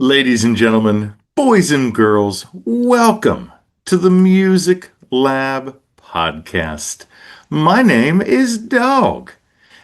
Ladies and gentlemen, boys and girls, welcome to the Music Lab podcast. My name is Dogg,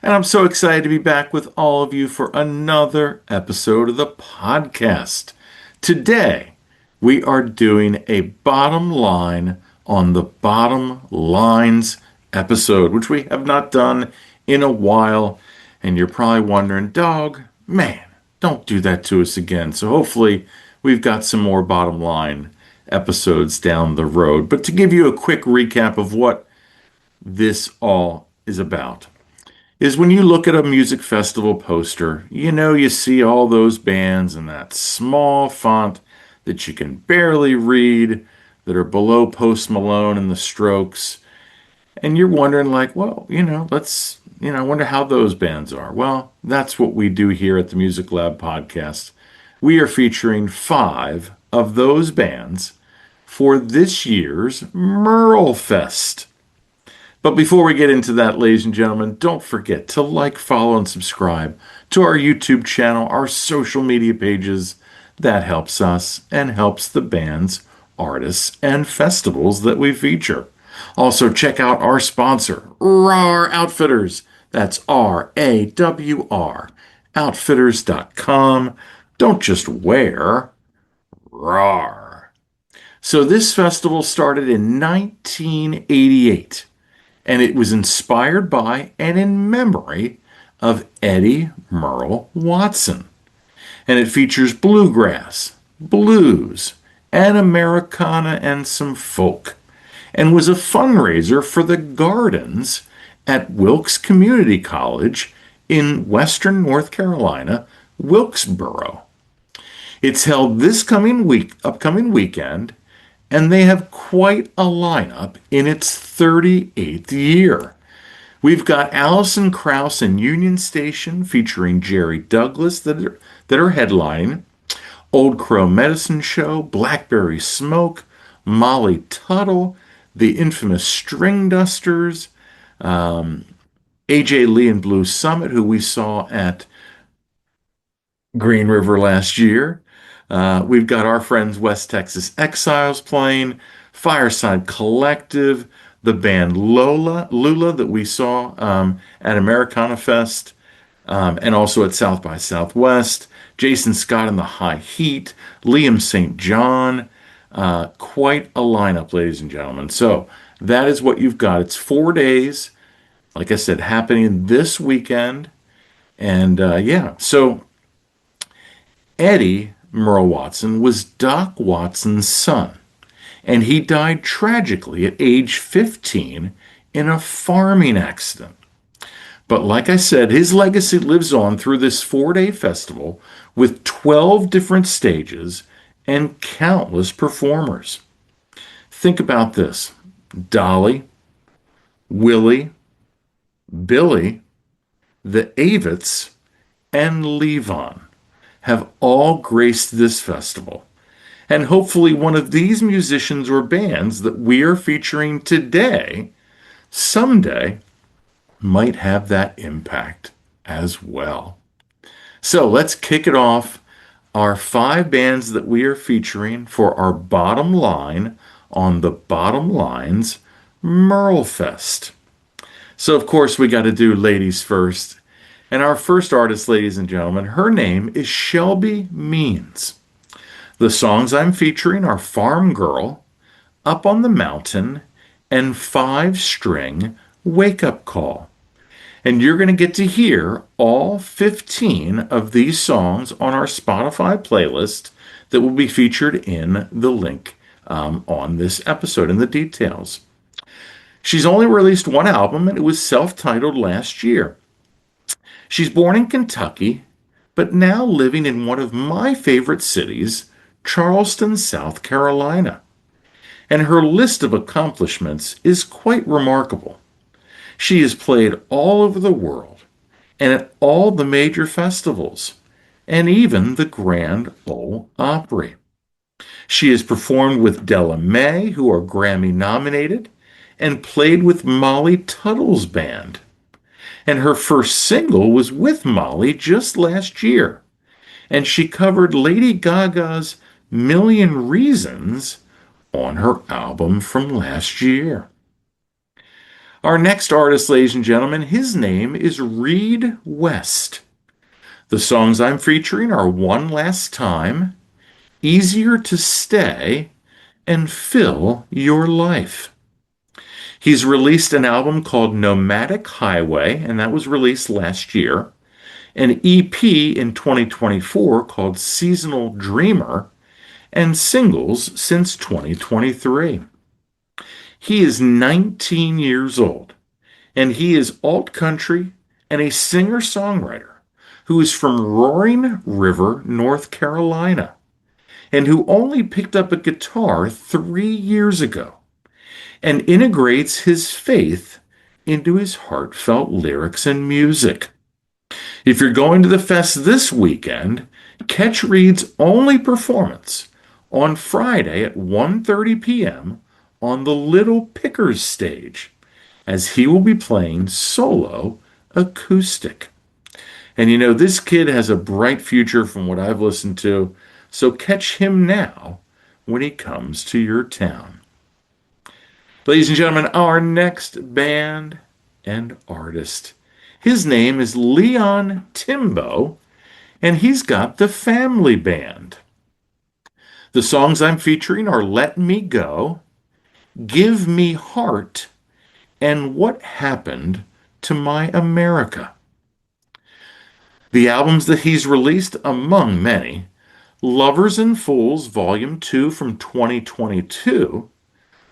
and I'm so excited to be back with all of you for another episode of the podcast. Today, we are doing a bottom line on the bottom lines episode, which we have not done in a while. And you're probably wondering, Dogg, man, don't do that to us again. So hopefully we've got some more bottom line episodes down the road. But to give you a quick recap of what this all is about, is when you look at a music festival poster, you see all those bands in that small font that you can barely read, that are below Post Malone and the Strokes. And you're wondering, like, well, I wonder how those bands are. Well, that's what we do here at the Music Lab podcast. We are featuring 5 of those bands for this year's MerleFest. But before we get into that, ladies and gentlemen, don't forget to like, follow, and subscribe to our YouTube channel, our social media pages. That helps us and helps the bands, artists, and festivals that we feature. Also, check out our sponsor, RAR Outfitters. That's RAWR, outfitters.com. Don't just wear, RAR. So this festival started in 1988, and it was inspired by and in memory of Eddie Merle Watson. And it features bluegrass, blues, and Americana and some folk, and was a fundraiser for the gardens at Wilkes Community College in western North Carolina, Wilkesboro. It's held this upcoming weekend, and they have quite a lineup in its 38th year. We've got Alison Krauss and Union Station featuring Jerry Douglas that are headlining, Old Crow Medicine Show, Blackberry Smoke, Molly Tuttle, the infamous String Dusters, AJ Lee and Blue Summit, who we saw at Green River last year. We've got our friends West Texas Exiles playing, Fireside Collective, the band Lula that we saw at Americana Fest, and also at South by Southwest, Jason Scott and the High Heat, Liam St. John. Quite a lineup, ladies and gentlemen. So that is what you've got. It's 4 days, like I said, happening this weekend. And so Eddie Merle Watson was Doc Watson's son, and he died tragically at age 15 in a farming accident. But like I said, his legacy lives on through this 4-day festival with 12 different stages and countless performers. Think about this. Dolly, Willie, Billy, the Avets, and Levon have all graced this festival. And hopefully one of these musicians or bands that we are featuring today someday might have that impact as well. So let's kick it off. Our 5 bands that we are featuring for our bottom line on the Bottom Lines MerleFest. So, of course, we got to do ladies first. And our first artist, ladies and gentlemen, her name is Shelby Means. The songs I'm featuring are Farm Girl, Up on the Mountain, and 5-String Wake Up Call. And you're going to get to hear all 15 of these songs on our Spotify playlist that will be featured in the link on this episode in the details. She's only released one album, and it was self-titled last year. She's born in Kentucky, but now living in one of my favorite cities, Charleston, South Carolina. And her list of accomplishments is quite remarkable. She has played all over the world and at all the major festivals, and even the Grand Ole Opry. She has performed with Della Mae, who are Grammy nominated, and played with Molly Tuttle's band. And her first single was with Molly just last year. and she covered Lady Gaga's Million Reasons on her album from last year. Our next artist, ladies and gentlemen, his name is Reed West. The songs I'm featuring are One Last Time, Easier to Stay, and Fill Your Life. He's released an album called Nomadic Highway, and that was released last year. An EP in 2024 called Seasonal Dreamer, and singles since 2023. He is 19 years old, and he is alt country and a singer-songwriter who is from Roaring River, North Carolina, and who only picked up a guitar 3 years ago and integrates his faith into his heartfelt lyrics and music. If you're going to the fest this weekend, catch Reed's only performance on Friday at 1:30 p.m. on the Little Pickers stage, as he will be playing solo acoustic. And you know, this kid has a bright future from what I've listened to, so catch him now when he comes to your town. Ladies and gentlemen, our next band and artist. His name is Leon Timbo, and he's got the Family Band. The songs I'm featuring are Let Me Go, Give Me Heart, and What Happened to My America. The albums that he's released, among many: Lovers and Fools Volume 2 from 2022,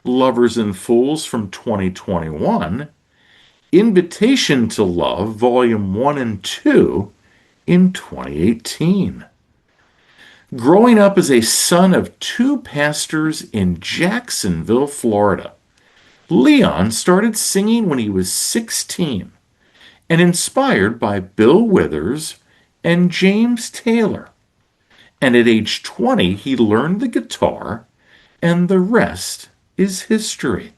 Lovers and Fools from 2021, Invitation to Love Volume 1 and 2 in 2018. Growing up as a son of two pastors in Jacksonville, Florida, Leon started singing when he was 16 and inspired by Bill Withers and James Taylor. And at age 20, he learned the guitar, and the rest is history.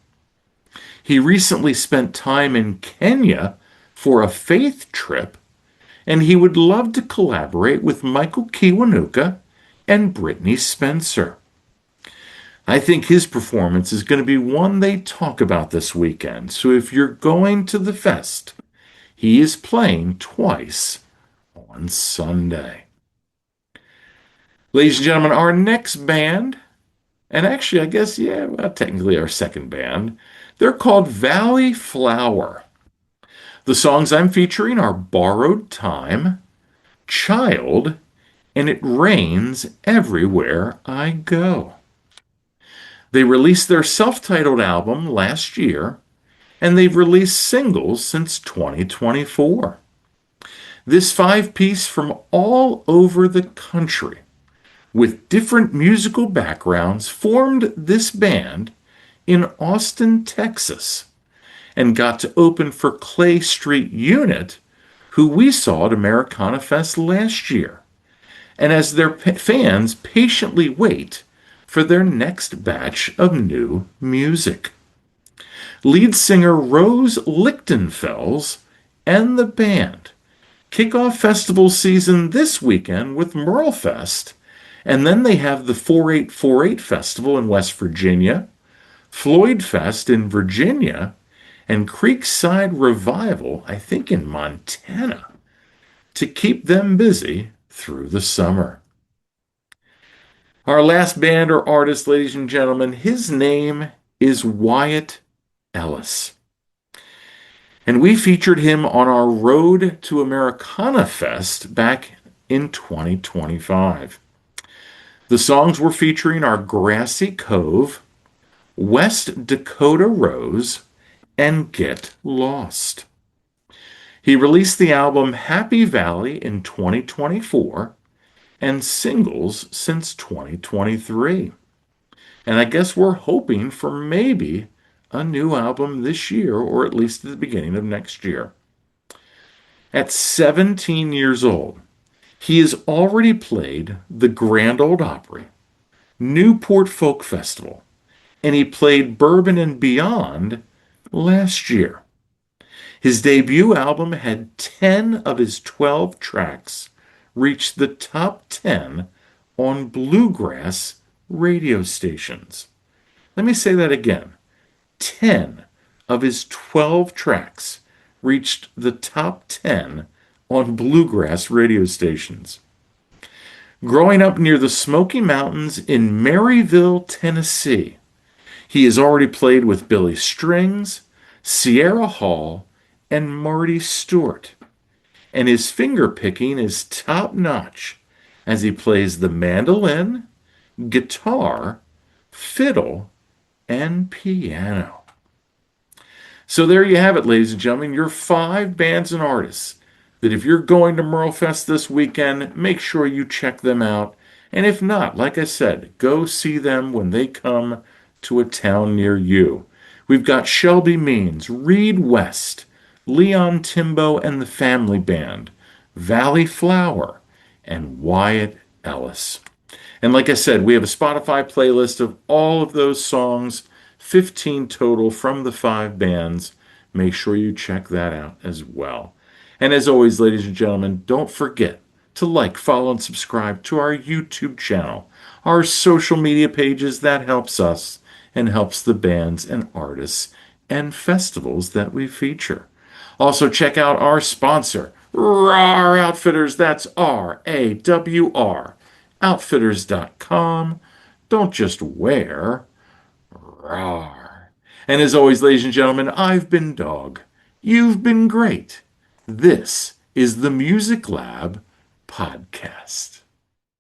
He recently spent time in Kenya for a faith trip, and he would love to collaborate with Michael Kiwanuka and Brittany Spencer. I think his performance is going to be one they talk about this weekend. So if you're going to the fest, he is playing twice on Sunday. Ladies and gentlemen, our next band, and actually I guess, technically our second band, they're called Valley Flower. The songs I'm featuring are Borrowed Time, Child, and It Rains Everywhere I Go. They released their self-titled album last year, and they've released singles since 2024. This five-piece from all over the country, with different musical backgrounds, formed this band in Austin, Texas, and got to open for Clay Street Unit, who we saw at Americana Fest last year, and as their fans patiently wait for their next batch of new music. Lead singer Rose Lichtenfels and the band kick off festival season this weekend with MerleFest, and then they have the 4848 Festival in West Virginia, Floyd Fest in Virginia, and Creekside Revival, I think in Montana, to keep them busy through the summer. Our last band or artist, ladies and gentlemen, his name is Wyatt Ellis. And we featured him on our Road to Americana Fest back in 2025. The songs we're featuring are Grassy Cove, West Dakota Rose, and Get Lost. He released the album Happy Valley in 2024 and singles since 2023. And I guess we're hoping for maybe a new album this year, or at least at the beginning of next year. At 17 years old, he has already played the Grand Ole Opry, Newport Folk Festival, and he played Bourbon and Beyond last year. His debut album had 10 of his 12 tracks reached the top 10 on bluegrass radio stations. Let me say that again. 10 of his 12 tracks reached the top 10 on bluegrass radio stations. Growing up near the Smoky Mountains in Maryville, Tennessee, he has already played with Billy Strings, Sierra Hall, and Marty Stewart. And his finger picking is top notch as he plays the mandolin, guitar, fiddle, and piano. So there you have it, ladies and gentlemen, your 5 bands and artists that if you're going to MerleFest this weekend, make sure you check them out. And if not, like I said, go see them when they come to a town near you. We've got Shelby Means, Reed West, Leon Timbo and the Family Band, Valley Flower, and Wyatt Ellis. And like I said, we have a Spotify playlist of all of those songs, 15 total from the 5 bands. Make sure you check that out as well. And as always, ladies and gentlemen, don't forget to like, follow, and subscribe to our YouTube channel, our social media pages. That helps us and helps the bands and artists and festivals that we feature. Also, check out our sponsor, RAR Outfitters. That's RAWR. Outfitters.com. Don't just wear, RAR. And as always, ladies and gentlemen, I've been Dogg. You've been great. This is the Music Lab Podcast.